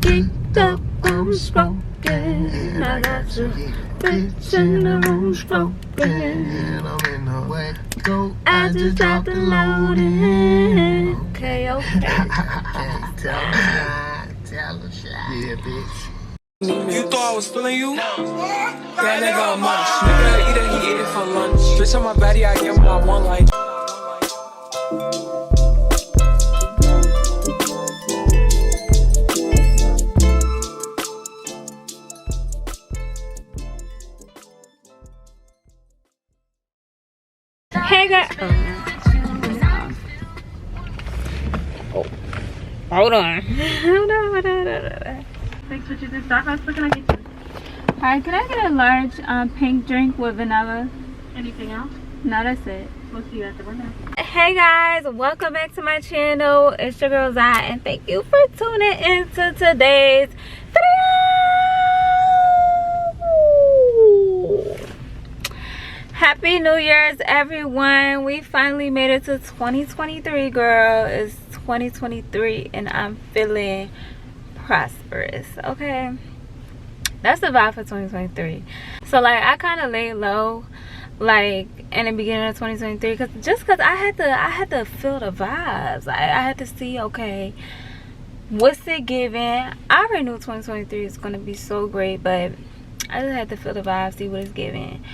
geeked up, I'm smoking. I got you bitch in the room smoking. I'm in the way. Go. I just dropped the load in. Okay. Tell a shot. Yeah, bitch. You thought I was feeling you? That nigga a munch. Nigga eat it, he ate it for lunch. Bitch on my body, I get what I want like. Hey guys. Oh. Hold on. Six switches in Starbucks. What can I get you? Alright, can I get a large pink drink with vanilla? Anything else? No, that's it. We'll see you at the window. Hey guys, welcome back to my channel. It's your girl Zai, and thank you for tuning into today's video. Happy New Year's, everyone. We finally made it to 2023, girl. It's 2023 and I'm feeling prosperous. Okay, that's the vibe for 2023. So like I kind of laid low like in the beginning of 2023 because I had to feel the vibes. I had to see, okay, what's it giving. I already knew 2023 is going to be so great, but I just had to feel the vibe, see what it's giving.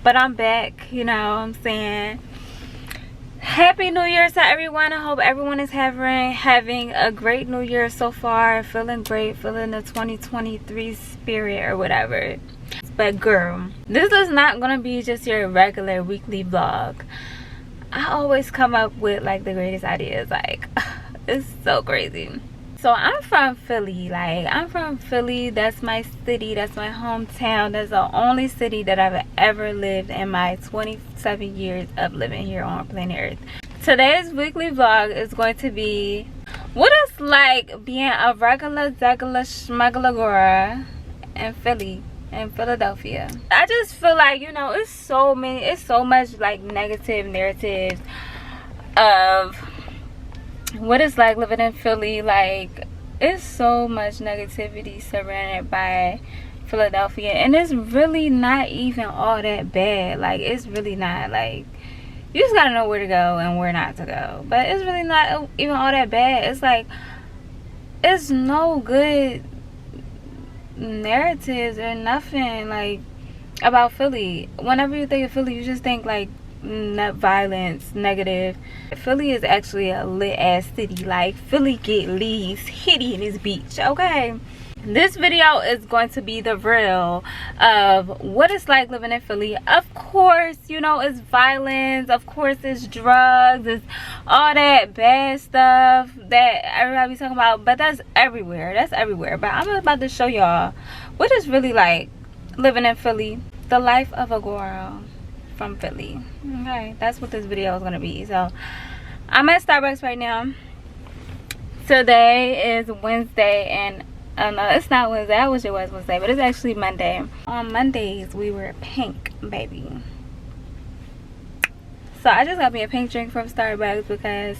But I'm back, you know what I'm saying. Happy New Year to everyone. I hope everyone is having a great New Year so far. Feeling great, feeling the 2023 spirit or whatever. But girl, this is not gonna be just your regular weekly vlog. I always come up with like the greatest ideas. Like it's so crazy. So I'm from Philly. Like I'm from Philly. That's my city. That's my hometown. That's the only city that I've ever lived in my 27 years of living here on planet Earth. Today's weekly vlog is going to be what it's like being a regular Degular Shmegular girl in Philly, in Philadelphia. I just feel like, you know, it's so much like negative narratives of what it's like living in Philly. Like it's so much negativity surrounded by Philadelphia, and it's really not even all that bad. Like it's really not. Like you just gotta know where to go and where not to go, but it's really not even all that bad. It's like it's no good narratives or nothing like about Philly. Whenever you think of Philly, you just think like violence, negative. Philly is actually a lit ass city. Like Philly get leaves hitty in this beach. Okay, this video is going to be the real of what it's like living in Philly. Of course, you know, it's violence, of course it's drugs, it's all that bad stuff that everybody be talking about, but that's everywhere. But I'm about to show y'all what it's really like living in Philly, the life of a Gworl from Philly. Okay, that's what this video is gonna be. So I'm at Starbucks right now. Today is Wednesday, and no, it's not Wednesday. I wish it was Wednesday, but it's actually Monday. On Mondays we wear pink, baby. So I just got me a pink drink from Starbucks because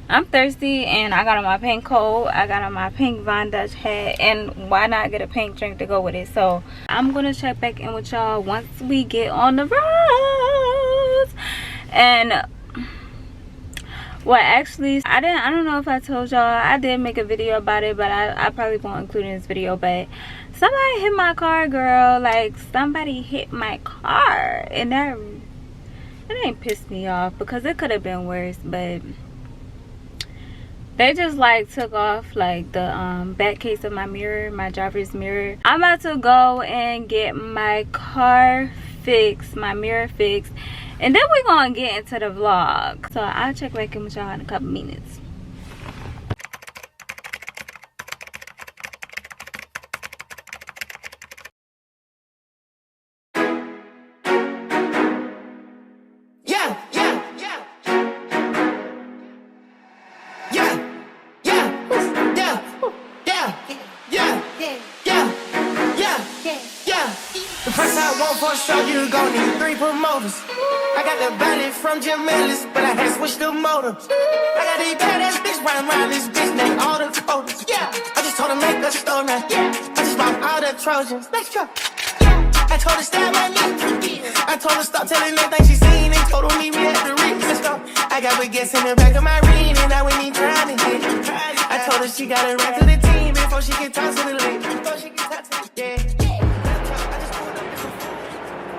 I'm thirsty and I got on my pink coat, I got on my pink Von Dutch hat, and why not get a pink drink to go with it? So I'm gonna check back in with y'all once we get on the road. And well, actually I don't know if I told y'all, I did make a video about it, but I probably won't include it in this video. But somebody hit my car, girl. Like somebody hit my car, and that ain't pissed me off because it could have been worse. But they just like took off like the back case of my mirror, my driver's mirror. I'm about to go and get my car fixed, my mirror fixed, and then we're gonna get into the vlog. So I'll check back in with y'all in a couple minutes. The price I want for a show, you gon' need 3 promoters. I got the body from Jim Ellis, but I had switched the motor. I got these badass bitch riding around this bitch, they all the photos. Yeah, I just told her make a story. Yeah, I just bought all the Trojans. Let's go. I told her stab my knee. I told her stop telling everything she seen and told her meet me at the Ritz. Let's go. I got baguettes in the back of my ring and I went me trying to hit. I told her she gotta run to the team before she can talk to the league. Before she can talk to the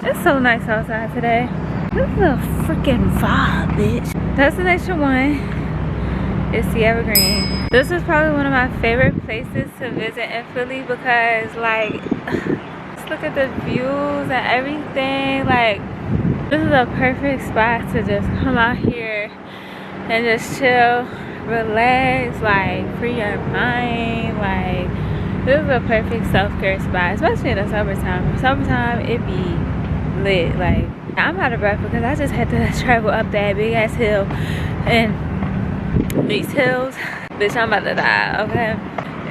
It's so nice outside today. This is a freaking vibe, bitch. Destination 1 is Sierra Green. This is probably one of my favorite places to visit in Philly because, like, just look at the views and everything. Like, this is a perfect spot to just come out here and just chill, relax, like, free your mind. Like, this is a perfect self-care spot, especially in the summertime. Summertime, it be lit. Like, I'm out of breath because I just had to travel up that big ass hill, and these hills, bitch, I'm about to die. Okay,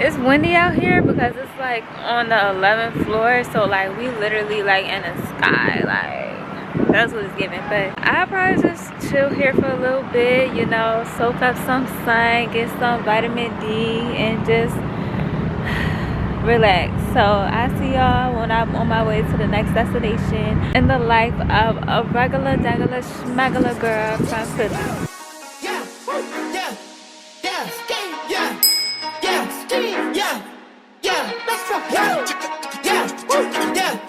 it's windy out here because it's like on the 11th floor, so like we literally like in the sky. Like, that's what it's giving. But I'll probably just chill here for a little bit, you know, soak up some sun, get some vitamin D, and just relax. So I see y'all when I'm on my way to the next destination in the life of a regular Degular Shmegular girl from Philly. Yeah, yeah, yeah, ski, yeah, yeah, ski, yeah, yeah, let's go, yeah, yeah, yeah,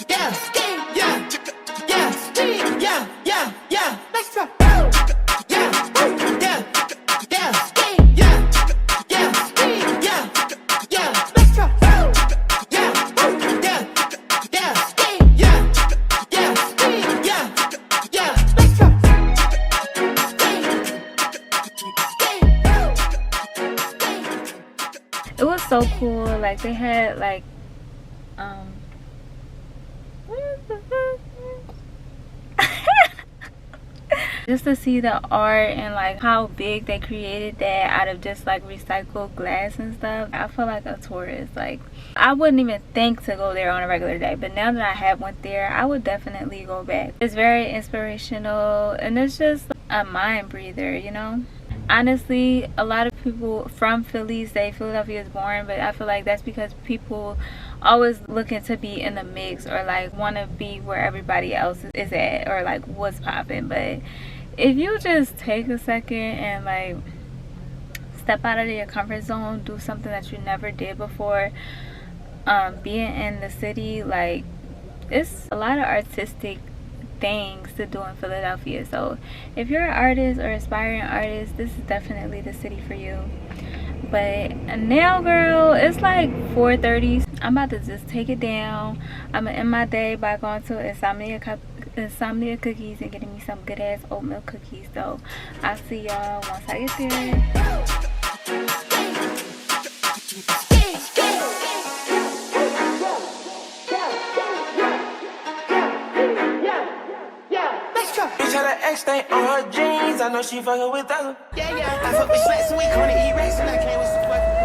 yeah, ski, yeah, yeah, ski, yeah, yeah, yeah, let's go, yeah, yeah, yeah, ski, yeah, yeah, ski, yeah, yeah, let's go, yeah, yeah, yeah, ski, yeah, yeah, ski, yeah, yeah, let's go. It was so cool. Like, they had like what the fuck? Just to see the art and like how big they created that out of just like recycled glass and stuff. I feel like a tourist. Like, I wouldn't even think to go there on a regular day, but now that I have went there, I would definitely go back. It's very inspirational and it's just a mind breather, you know. Honestly, a lot of people from Philly say Philadelphia is boring, but I feel like that's because people always looking to be in the mix or like want to be where everybody else is at or like what's popping. But if you just take a second and like step out of your comfort zone, do something that you never did before, being in the city, like, it's a lot of artistic things to do in Philadelphia. So if you're an artist or aspiring artist, this is definitely the city for you. But now, girl, it's like 4:30. I'm about to just take it down. I'm gonna end my day by going to Insomnia Cookies and getting me some good ass oat milk cookies. So I'll see y'all once I get there. Bitch had an X stain on her jeans. I know she fucking with other. Yeah, yeah. I fuck with slacks and we gonna eat racks and I came with some fucking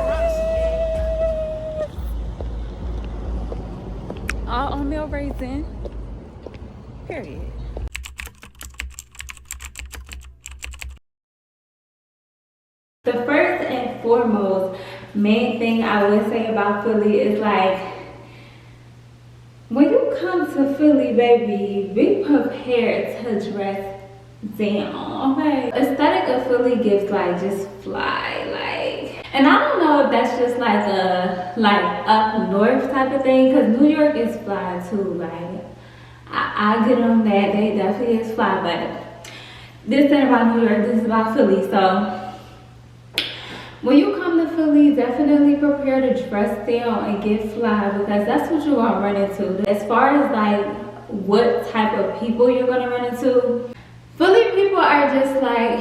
piranhas. All oatmeal raisin. Period. The first and foremost main thing I would say about Philly is like, when you come to Philly, baby, be prepared to dress down, okay? Aesthetic of Philly gives like just fly, like, and I don't know if that's just like a up north type of thing, because New York is fly too. Like, I get on that, they definitely is fly, but this ain't about New York, this is about Philly. So when you come to Philly, definitely prepare to dress down and get fly, because that's what you're gonna run into. As far as like what type of people you're gonna run into, Philly people are just like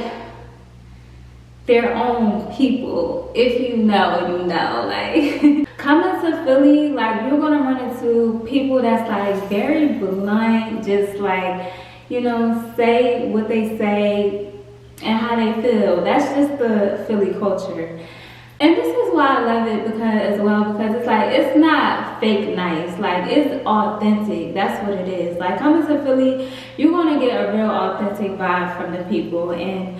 their own people. If you know, you know. Like, coming to Philly, like, you're gonna run into people that's like very blunt, just like, you know, say what they say and how they feel. That's just the Philly culture. And this is why I love it, because it's like it's not fake nice. Like, it's authentic. That's what it is. Like, coming to Philly, you're gonna get a real authentic vibe from the people, and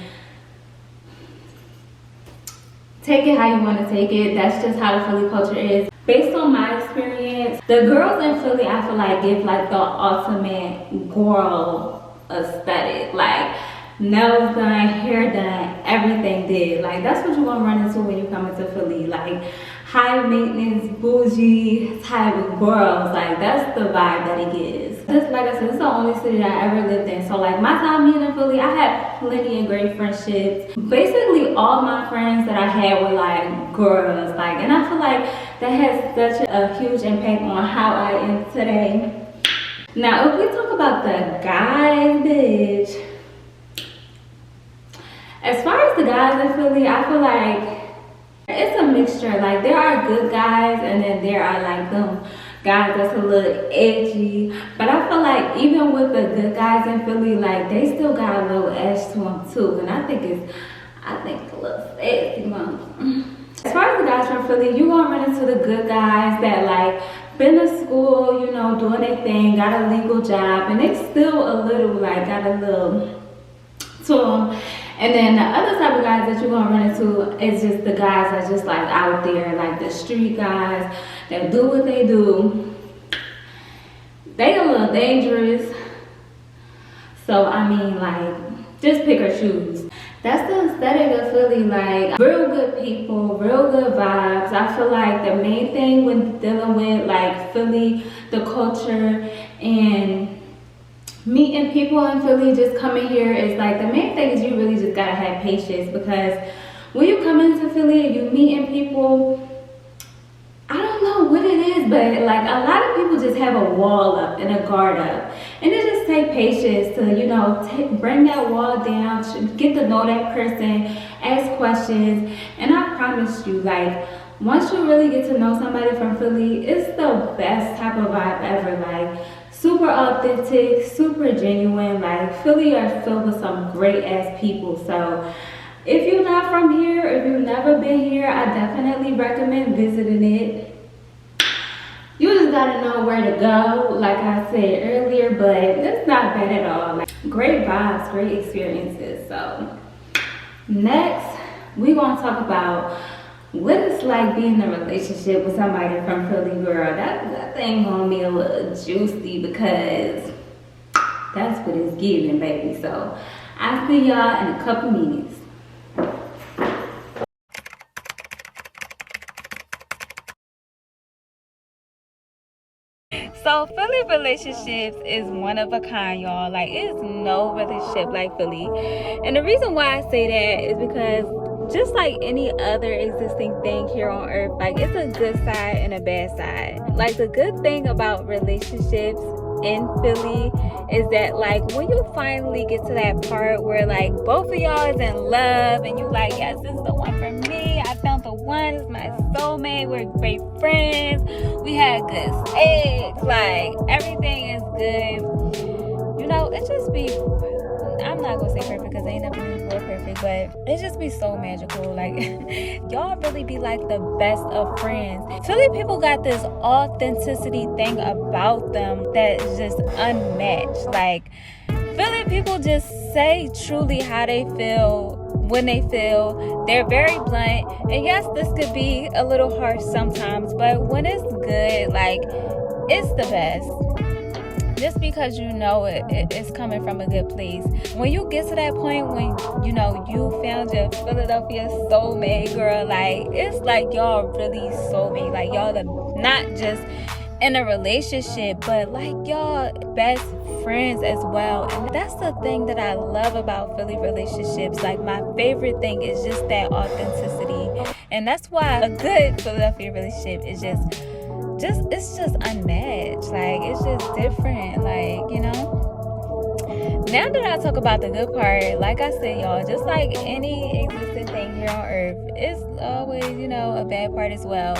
take it how you want to take it. That's just how the Philly culture is. Based on my experience, the girls in Philly, I feel like, give like the ultimate Gworl aesthetic. Like, nails done, hair done, everything did. Like, that's what you're gonna run into when you come into Philly. Like, high maintenance, bougie type of girls. Like, that's the vibe that it gives. Just like I said, this is the only city that I ever lived in. So like, my time being in Philly, I had plenty of great friendships. Basically all my friends that I had were like girls. Like, and I feel like that has such a huge impact on how I am today. Now, if we talk about the guys, bitch, as far as the guys in Philly, I feel like it's a mixture. Like, there are good guys, and then there are like them guys that's a little edgy. But I feel like even with the good guys in Philly, like, they still got a little edge to them too. And I think a little sexy, mom. As far as the guys from Philly, you're gonna run into the good guys that like been to school, you know, doing their thing, got a legal job, and they still a little like got a little to them. And then the other type of guys that you're gonna run into is just the guys that's just like out there, like the street guys that do what they do. They a little dangerous. So I mean, like, just pick or choose. That's the aesthetic of Philly. Like, real good people, real good vibes. I feel like the main thing when dealing with like Philly, the culture, and meeting people in Philly, just coming here, is like, the main thing is you really just gotta have patience, because when you come into Philly and you meeting people, I don't know what it is, but like, a lot of people just have a wall up and a guard up, and it just take patience to, you know, bring that wall down, to get to know that person, ask questions. And I promise you, like, once you really get to know somebody from Philly, it's the best type of vibe ever. Like, super authentic, super genuine. Like, Philly are filled with some great ass people. So if you're not from here, if you've never been here, I definitely recommend visiting it. You just gotta know where to go, like I said earlier, but it's not bad at all. Like, great vibes, great experiences. So next, we gonna talk about what it's like being in a relationship with somebody from Philly, girl. That thing gonna be a little juicy, because that's what it's giving, baby. So I'll see y'all in a couple minutes. So Philly relationships is one of a kind, y'all. Like, it's no relationship like Philly. And the reason why I say that is because just like any other existing thing here on earth, like, it's a good side and a bad side. Like, the good thing about relationships in Philly is that, like, when you finally get to that part where like both of y'all is in love and you like, yes, this is the one for me, I found the one, this is my soulmate, we're great friends, we had good sex, like, everything is good, you know, it just be, I'm not gonna say perfect because I ain't never been before perfect, but it just be so magical. Like, y'all really be like the best of friends. Philly people got this authenticity thing about them that is just unmatched. Like, Philly people just say truly how they feel when they feel. They're very blunt, and yes, this could be a little harsh sometimes, but when it's good, like, it's the best. Just because you know it's coming from a good place. When you get to that point when, you know, you found your Philadelphia soulmate, girl, like, it's like y'all really soulmate. Like, y'all are not just in a relationship, but like y'all best friends as well. And that's the thing that I love about Philly relationships. Like, my favorite thing is just that authenticity. And that's why a good Philadelphia relationship is it's just unmatched. Like, it's just different. Like, you know, now that I talk about the good part, like I said, y'all, just like any existing thing here on earth, it's always, you know, a bad part as well.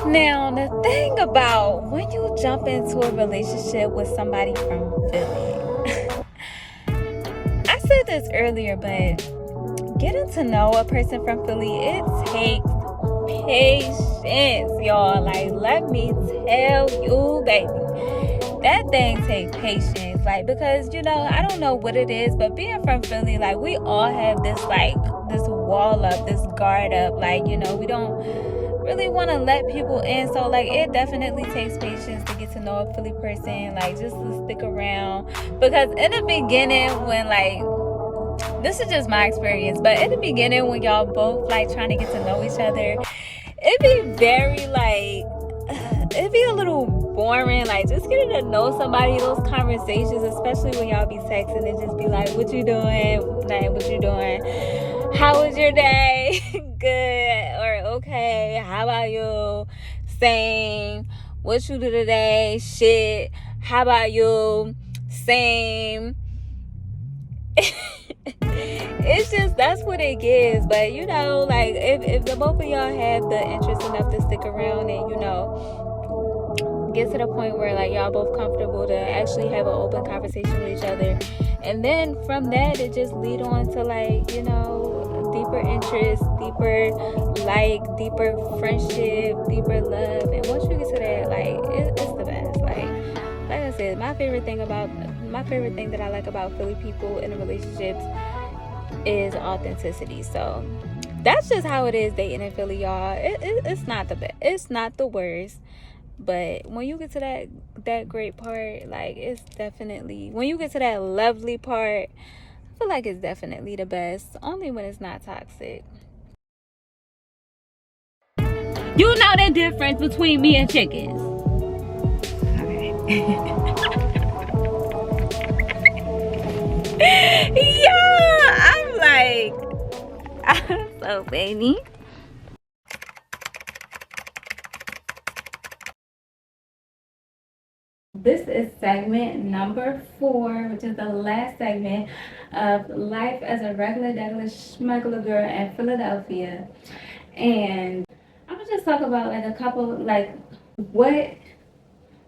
Now, the thing about when you jump into a relationship with somebody from Philly, I said this earlier, but getting to know a person from Philly, it takes patience, y'all. Like, let me tell you, baby, that thing take patience. Like, because, you know, I don't know what it is, but being from Philly, like, we all have this, like, this wall up, this guard up. Like, you know, we don't really want to let people in. So, like, it definitely takes patience to get to know a Philly person, like, just to stick around. Because in the beginning, when, like, this is just my experience, but in the beginning, when y'all both, like, trying to get to know each other, it'd be very, like, it'd be a little boring. Like, just getting to know somebody, those conversations, especially when y'all be texting, and just be like, what you doing? Like, what you doing? How was your day? Good or okay? How about you? Same. What you do today? Shit. How about you? Same. It's just, that's what it gives. But, you know, like, if the both of y'all have the interest enough to stick around and, you know, get to the point where, like, y'all both comfortable to actually have an open conversation with each other, and then from that it just lead on to, like, you know, deeper interest, deeper, like, deeper friendship, deeper love. And once you get to that, like, it's the best. Like I said, my favorite thing that I like about Philly people in relationships is authenticity. So that's just how it is dating in Philly, y'all. It's not the best, it's not the worst, but when you get to that great part, like, it's definitely, when you get to that lovely part, I feel like it's definitely the best, only when it's not toxic. You know the difference between me and chickens. Yeah, I'm like, I'm so baby. This is segment number 4, which is the last segment of life as a regular Degular Shmegular girl in Philadelphia. And I'm gonna just talk about, like, a couple, like, what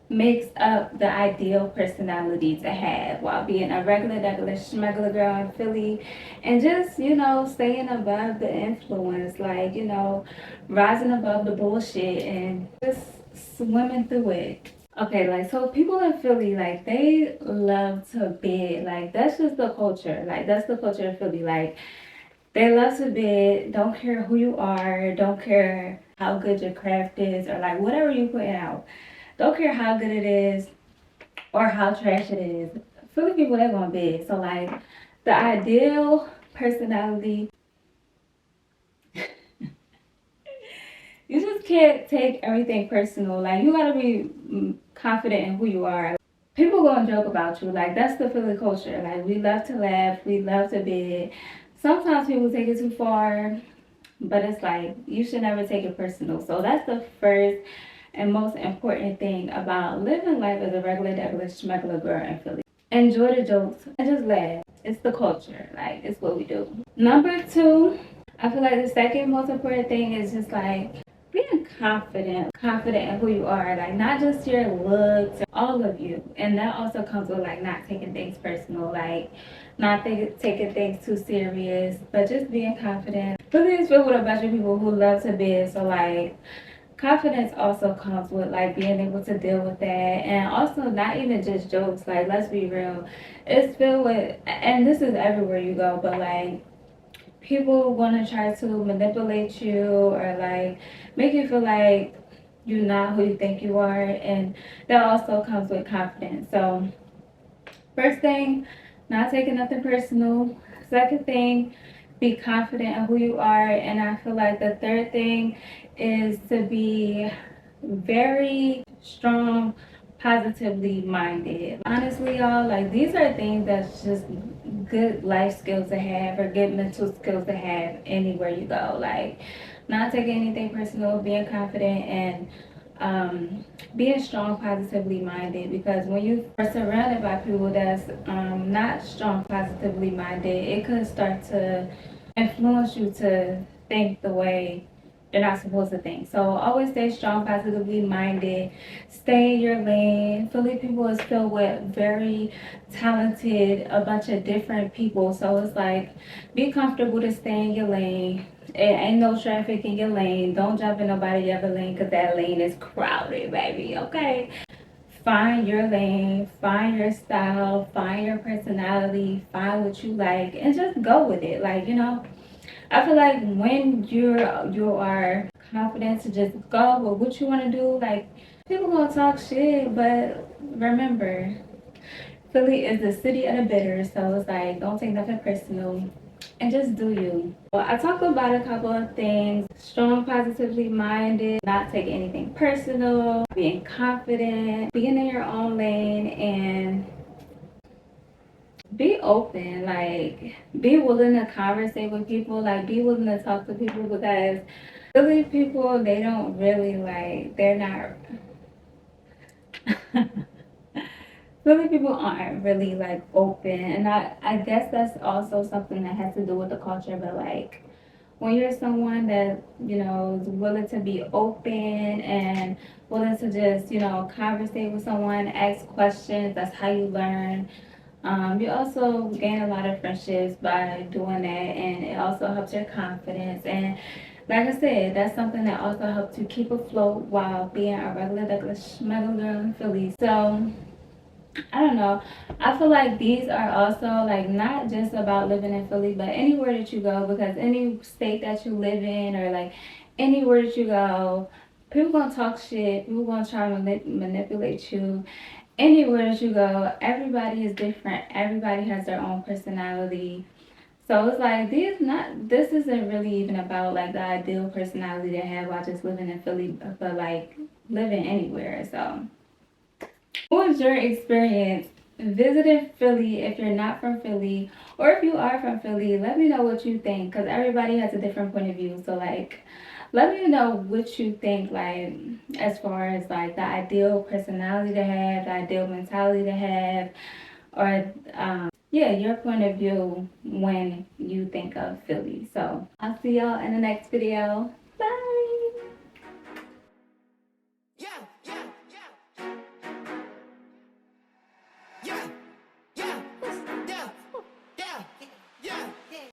makes up the ideal personality to have while being a regular Degular Shmegular girl in Philly, and just, you know, staying above the influence, like, you know, rising above the bullshit and just swimming through it. Okay, like, so people in Philly, like, they love to bid. Like, that's just the culture. Like, that's the culture of Philly. Like, they love to bid, don't care who you are, don't care how good your craft is, or, like, whatever you put out. Don't care how good it is or how trash it is. Philly people, they're gonna bid. So, like, the ideal personality, you just can't take everything personal. Like, you gotta be confident in who you are. People gonna joke about you. Like, that's the Philly culture. Like, we love to laugh, we love to bid. Sometimes people take it too far, but it's like, you should never take it personal. So that's the first and most important thing about living life as a regular Degular Shmegular girl in Philly. Enjoy the jokes and just laugh. It's the culture. Like, it's what we do. Number 2, I feel like the second most important thing is just, like, being confident in who you are. Like, not just your looks, all of you. And that also comes with, like, not taking things personal, like, not taking things too serious, but just being confident. Philly is filled with a bunch of people who love to bid, so, like, confidence also comes with, like, being able to deal with that. And also, not even just jokes. Like, let's be real, it's filled with, and this is everywhere you go, but, like, people want to try to manipulate you or, like, make you feel like you're not who you think you are, and that also comes with confidence. So first thing, not taking nothing personal. Second thing, be confident in who you are. And I feel like the third thing is to be very strong, positively minded. Honestly, y'all, like, these are things that's just good life skills to have, or good mental skills to have anywhere you go. Like, not taking anything personal, being confident, and being strong, positively minded. Because when you are surrounded by people that's not strong, positively minded, it could start to influence you to think the way they're not supposed to think. So always stay strong, positively minded, stay in your lane. Philly people is filled with very talented, a bunch of different people. So it's like, be comfortable to stay in your lane, It ain't no traffic in your lane. Don't jump in nobody else's lane because that lane is crowded, baby. Okay. Find your lane, find your style, find your personality, find what you like, and just go with it. Like, you know, I feel like when you are confident to just go with what you want to do, like people gonna talk shit, but remember, Philly is the city of the bitter, so it's like don't take nothing personal and just do you. Well, I talked about a couple of things: strong, positively minded, not taking anything personal, being confident, being in your own lane, and be open. Like, be willing to conversate with people. Like, be willing to talk to people because really people they don't really like. They're not. Really people aren't really like open, and I guess that's also something that has to do with the culture. But like when you're someone that you know is willing to be open and willing to just you know conversate with someone, ask questions, that's how you learn. You also gain a lot of friendships by doing that, and it also helps your confidence. And like I said, that's something that also helps you keep afloat while being a regular Douglas Shmegular in Philly. So I don't know. I feel like these are also like not just about living in Philly, but anywhere that you go, because any state that you live in or like anywhere that you go, people gonna talk shit. People gonna try to manipulate you. Anywhere that you go, everybody is different. Everybody has their own personality. So it's like this isn't really even about like the ideal personality to have while just living in Philly, but like living anywhere. So what was your experience visiting Philly if you're not from Philly? Or if you are from Philly, let me know what you think because everybody has a different point of view. So, like, let me know what you think, like, as far as like the ideal personality to have, the ideal mentality to have, or yeah, your point of view when you think of Philly. So, I'll see y'all in the next video. Bye.